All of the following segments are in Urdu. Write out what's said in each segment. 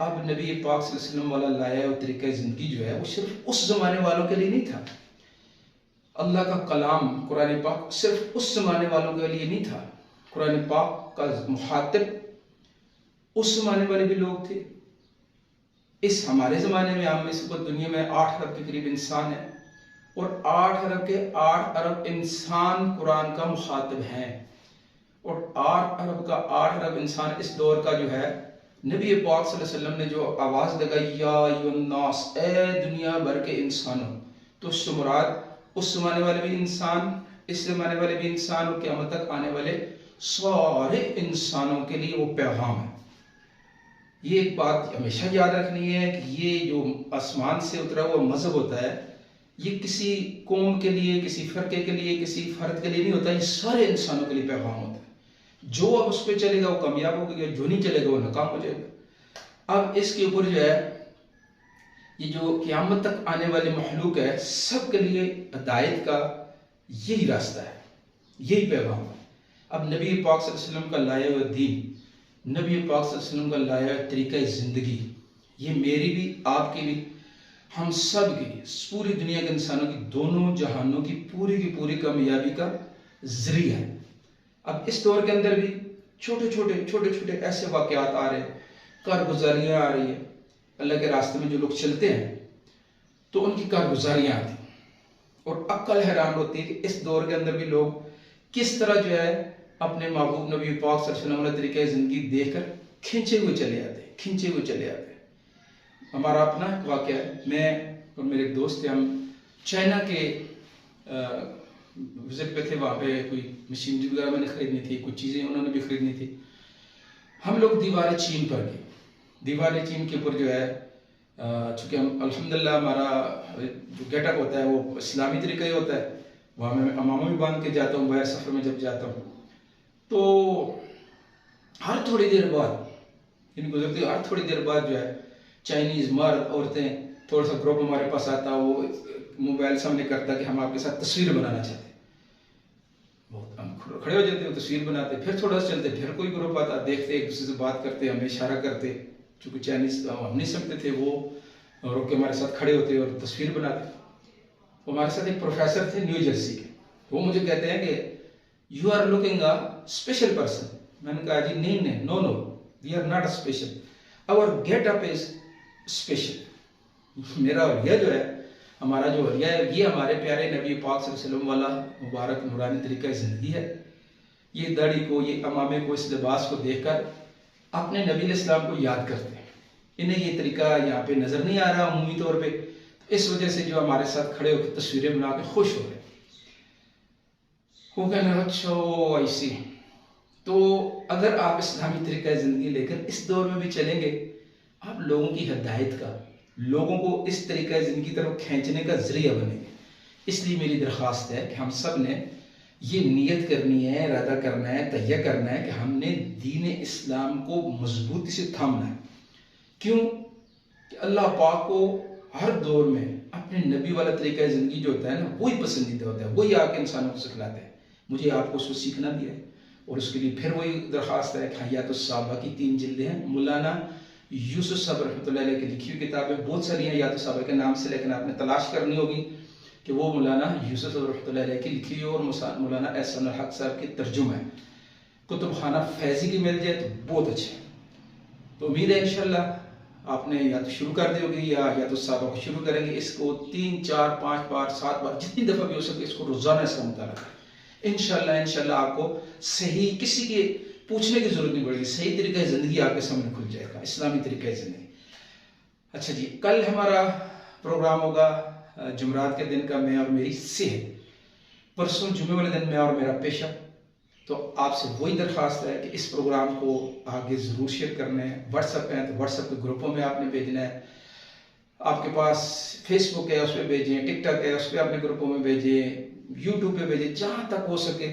اب نبی پاک صلی اللہ علیہ وسلم والا لایا اور طریقہ زندگی جو ہے وہ صرف اس زمانے والوں کے لیے نہیں تھا. اللہ کا کلام قرآن پاک صرف اس زمانے والوں کے لیے نہیں تھا. قرآن پاک کا مخاطب اس زمانے والے بھی لوگ تھے. اس ہمارے زمانے میں ہم اس وقت دنیا میں 8 ارب کے قریب انسان ہیں اور 8 ارب کے 8 ارب انسان قرآن کا مخاطب ہیں. اور 8 ارب کا 8 ارب انسان اس دور کا جو ہے نبی پاک صلی اللہ علیہ وسلم نے جو آواز لگائی یا ایھا الناس، اے دنیا بھر کے انسانوں، تو اس سے مراد اس زمانے والے بھی انسان، اس زمانے والے بھی انسان اور قیامت تک آنے والے سارے انسانوں کے لیے وہ پیغام ہے. یہ ایک بات ہمیشہ یاد رکھنی ہے کہ یہ جو آسمان سے اترا ہوا مذہب ہوتا ہے یہ کسی قوم کے لیے، کسی فرقے کے لیے، کسی فرد کے لیے نہیں ہوتا، یہ سارے انسانوں کے لیے پیغام ہوتا ہے. جو اب اس پہ چلے گا وہ کامیاب ہوگا، جو نہیں چلے گا وہ ناکام ہو جائے گا. اب اس کے اوپر جو ہے یہ جو قیامت تک آنے والی مخلوق ہے سب کے لیے ہدایت کا یہی راستہ ہے، یہی پیغام ہے. اب نبی پاک صلی اللہ علیہ وسلم کا لایا ہوا دین، نبی پاک صلی اللہ علیہ وسلم کا لایا ہوا طریقہ زندگی، یہ میری بھی، آپ کی بھی، ہم سب کی، پوری دنیا کے انسانوں کی، دونوں جہانوں کی پوری کامیابی کا ذریعہ ہے. اب اس دور کے اندر بھی چھوٹے چھوٹے ایسے واقعات آ رہے ہیں، کارگزاریاں آ رہی ہیں. اللہ کے راستے میں جو لوگ چلتے ہیں تو ان کی کارگزاریاں آتی ہیں اور عقل حیران ہوتی ہے کہ اس دور کے اندر بھی لوگ کس طرح جو ہے اپنے محبوب نبی پاک صلی اللہ علیہ وسلم علیہ طریقہ زندگی دیکھ کر کھنچے ہوئے چلے آتے ہیں. ہمارا اپنا واقعہ ہے، میں اور میرے ایک دوست تھے، ہم چائنا کے وزٹ پہ تھے. وہاں پہ کوئی مشینری وغیرہ میں نے خریدنی تھی، کچھ چیزیں انہوں نے بھی خریدنی تھی. ہم لوگ دیوار چین پر گئے. دیوار چین کے اوپر جو ہے چونکہ ہم الحمدللہ ہمارا جو گیٹ اپ ہوتا ہے وہ اسلامی طریقہ ہی ہوتا ہے، وہاں میں امامہ بھی باندھ کے جاتا ہوں باہر سفر میں جب جاتا ہوں. تو ہر تھوڑی دیر بعد گزرتی ہر تھوڑی دیر بعد جو ہے چائنیز مرد عورتیں تھوڑا سا گروپ ہمارے پاس آتا، وہ موبائل سامنے کرتا کہ ہم آپ کے ساتھ تصویر بنانا چاہتے ہیں. بہت ہم کھڑے ہو جاتے ہیں، تصویر بناتے، پھر تھوڑا سا چلتے، پھر کوئی گروپ آتا، دیکھتے ایک دوسرے سے بات کرتے، ہمیں اشارہ کرتے. چونکہ چائنیز ہم نہیں سمجھتے تھے، وہ روک کے ہمارے ساتھ کھڑے ہوتے اور تصویر بناتے. ہمارے ساتھ ایک پروفیسر تھے نیو جرسی کے، وہ مجھے کہتے ہیں کہ you are looking a special person. میں نے کہا جی نہیں، no we are not a special, our get up is special. میرا حلیہ جو ہے، ہمارا جو حلیہ ہے، یہ ہمارے پیارے نبی پاک صلی اللہ علیہ وسلم والا مبارک نورانی طریقہ زندگی ہے. یہ داڑھی کو، یہ امامے کو، اس لباس کو دیکھ کر اپنے نبی علیہ السلام کو یاد کرتے ہیں. انہیں یہ طریقہ یہاں پہ نظر نہیں آ رہا عمومی طور پہ، اس وجہ سے جو ہمارے ساتھ کھڑے ہو کے تصویریں بنا کے خوش ہو رہے ہیں. وہ کہنا اچھا ایسی. تو اگر آپ اسلامی طریقہ زندگی لے کر اس دور میں بھی چلیں گے، آپ لوگوں کی ہدایت کا، لوگوں کو اس طریقہ زندگی کی طرف کھینچنے کا ذریعہ بنیں گے. اس لیے میری درخواست ہے کہ ہم سب نے یہ نیت کرنی ہے، ارادہ کرنا ہے، تہیہ کرنا ہے کہ ہم نے دین اسلام کو مضبوطی سے تھامنا ہے. کیوں کہ اللہ پاک کو ہر دور میں اپنے نبی والا طریقہ زندگی جو ہوتا ہے نا وہی پسندیدہ ہوتا ہے، وہی آ کے انسانوں کو سکھلاتے ہیں. مجھے آپ کو اس کو سیکھنا بھی ہے اور اس کے لیے پھر وہی درخواست ہے کہ حیات الصحابہ کی 3 جلدیں ہیں. مولانا یوسف صاحب رحمۃ اللہ علیہ کی لکھی ہوئی کتابیں بہت ساری ہیں حیات الصحابہ کے نام سے، لیکن آپ نے تلاش کرنی ہوگی کہ وہ مولانا یوسف صاحب رحمۃ اللہ علیہ کی لکھی ہوئی اور مولانا احسان الحق صاحب کی ترجمہ ہے. کتب خانہ فیضی کی مل جائے تو بہت اچھے. تو امید ہے انشاءاللہ آپ نے یا تو شروع کر دی ہوگی یا الصحابہ کو شروع کریں گے. اس کو 3 4 5 بار 7 بار جتنی دفعہ بھی ہو سکے اس کو روزانہ اس کا مطالعہ کریں. انشاءاللہ آپ کو صحیح، کسی کے پوچھنے کی ضرورت نہیں پڑے گی، صحیح طریقہ زندگی آپ کے سامنے کھل جائے گا، اسلامی طریقہ زندگی. اچھا جی، کل ہمارا پروگرام ہوگا جمعرات کے دن کا میں اور میری صحت. پرسوں جمعے والے دن میں اور میرا پیشہ. تو آپ سے وہی درخواست ہے کہ اس پروگرام کو آگے ضرور شیئر کرنا ہے. واٹس ایپ ہیں تو واٹس ایپ کے گروپوں میں آپ نے بھیجنا ہے. آپ کے پاس فیس بک ہے اس پہ بھیجیں، ٹک ٹاک ہے اس پہ اپنے گروپوں میں بھیجیں، یوٹیوب پہ بھیجیں، جہاں تک ہو سکے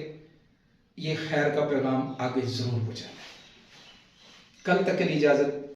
یہ خیر کا پیغام آگے ضرور پہنچانا ہے. کل تک کے لیے اجازت.